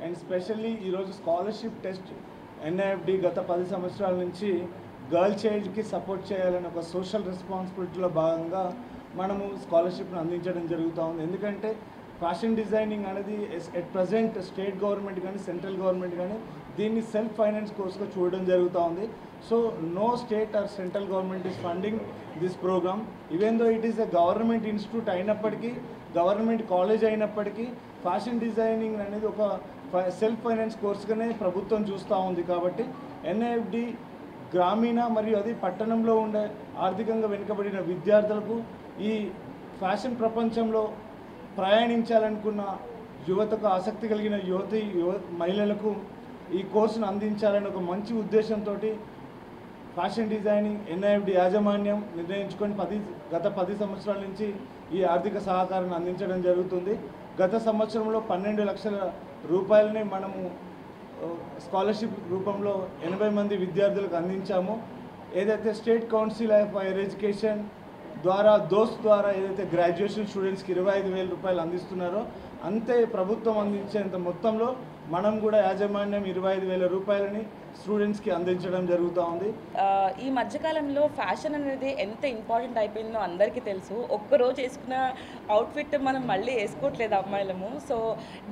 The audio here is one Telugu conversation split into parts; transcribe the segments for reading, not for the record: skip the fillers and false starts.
అండ్ స్పెషల్లీ ఈరోజు స్కాలర్షిప్ టెస్ట్ ఎన్ఐఎఫ్డి గత 10 సంవత్సరాల నుంచి గర్ల్ చైల్డ్కి సపోర్ట్ చేయాలని ఒక సోషల్ రెస్పాన్సిబిలిటీలో భాగంగా మనము స్కాలర్షిప్ను అందించడం జరుగుతూ ఉంది. ఎందుకంటే ఫ్యాషన్ డిజైనింగ్ అనేది ఎట్ ప్రజెంట్ స్టేట్ గవర్నమెంట్ కానీ సెంట్రల్ గవర్నమెంట్ కానీ దీన్ని సెల్ఫ్ ఫైనాన్స్ కోర్స్గా చూడడం జరుగుతూ ఉంది. So no state or central government is funding this programme. Even though it is a government institute అయినప్పటికీ, గవర్నమెంట్ కాలేజ్ అయినప్పటికీ ఫ్యాషన్ డిజైనింగ్ అనేది ఒక సెల్ఫ్ ఫైనాన్స్ కోర్స్గానే ప్రభుత్వం చూస్తూ ఉంది. కాబట్టి ఎన్ఐఎఫ్డి గ్రామీణ మరియు అది పట్టణంలో ఉండే ఆర్థికంగా వెనుకబడిన విద్యార్థులకు ఈ ఫ్యాషన్ ప్రపంచంలో ప్రయాణించాలనుకున్న యువతకు, ఆసక్తి కలిగిన మహిళలకు ఈ కోర్సును అందించాలని ఒక మంచి ఉద్దేశంతో ఫ్యాషన్ డిజైనింగ్ ఎన్ఐఎఫ్డి యాజమాన్యం నిర్ణయించుకొని గత 10 సంవత్సరాల నుంచి ఈ ఆర్థిక సహకారాన్ని అందించడం జరుగుతుంది. గత సంవత్సరంలో 12 లక్షల రూపాయలని మనము స్కాలర్షిప్ రూపంలో 80 మంది విద్యార్థులకు అందించాము. ఏదైతే state council of higher education ద్వారా దోస్త్ ద్వారా ఏదైతే గ్రాడ్యుయేషన్ స్టూడెంట్స్కి 25,000 రూపాయలు అందిస్తున్నారో అంతే ప్రభుత్వం అందించేంత మొత్తంలో మనం కూడా యాజమాన్యం 25,000 రూపాయలని స్టూడెంట్స్కి అందించడం జరుగుతూ ఉంది. ఈ మధ్యకాలంలో ఫ్యాషన్ అనేది ఎంత ఇంపార్టెంట్ అయిపోయిందో అందరికీ తెలుసు. ఒక్కరోజు వేసుకున్న అవుట్ఫిట్ మనం మళ్ళీ వేసుకోవట్లేదు అమ్మాయిలము. సో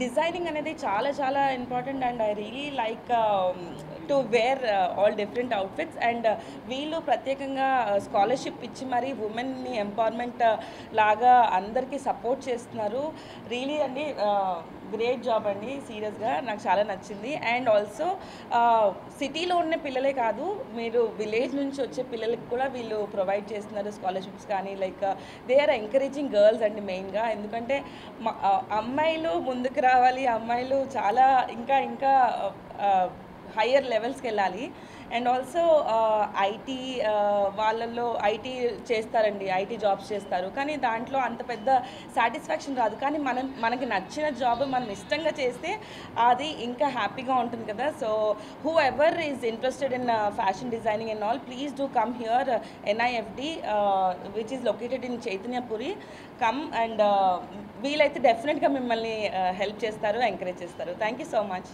డిజైనింగ్ అనేది చాలా చాలా important and I really like to wear all different outfits. And వీళ్ళు ప్రత్యేకంగా స్కాలర్షిప్ ఇచ్చి మరి ఉమెన్ని ఎంపవర్మెంట్ లాగా అందరికీ సపోర్ట్ చేస్తున్నారు. రియలీ అండి గ్రేట్ జాబ్ అండి, సీరియస్గా నాకు చాలా నచ్చింది. అండ్ ఆల్సో సిటీలో ఉన్న పిల్లలే కాదు, మీరు విలేజ్ నుంచి వచ్చే పిల్లలకి కూడా వీళ్ళు ప్రొవైడ్ చేస్తున్నారు స్కాలర్షిప్స్ కానీ. Like they are encouraging girls అండి మెయిన్గా. ఎందుకంటే అమ్మాయిలు ముందుకు రావాలి, అమ్మాయిలు చాలా ఇంకా ఇంకా హయ్యర్ లెవెల్స్కి వెళ్ళాలి. అండ్ ఆల్సో ఐటీ వాళ్ళల్లో ఐటీ చేస్తారండి, ఐటీ జాబ్స్ చేస్తారు. కానీ దాంట్లో అంత పెద్ద సాటిస్ఫాక్షన్ రాదు. కానీ మనకి నచ్చిన జాబ్ మనం ఇష్టంగా చేస్తే అది ఇంకా హ్యాపీగా ఉంటుంది కదా. So whoever is interested in fashion designing and all, please do come here NIFD which is located in Chaitanyapuri. Come and వీలైతే డెఫినెట్గా మిమ్మల్ని హెల్ప్ చేస్తారు, ఎంకరేజ్ చేస్తారు. Thank you so much.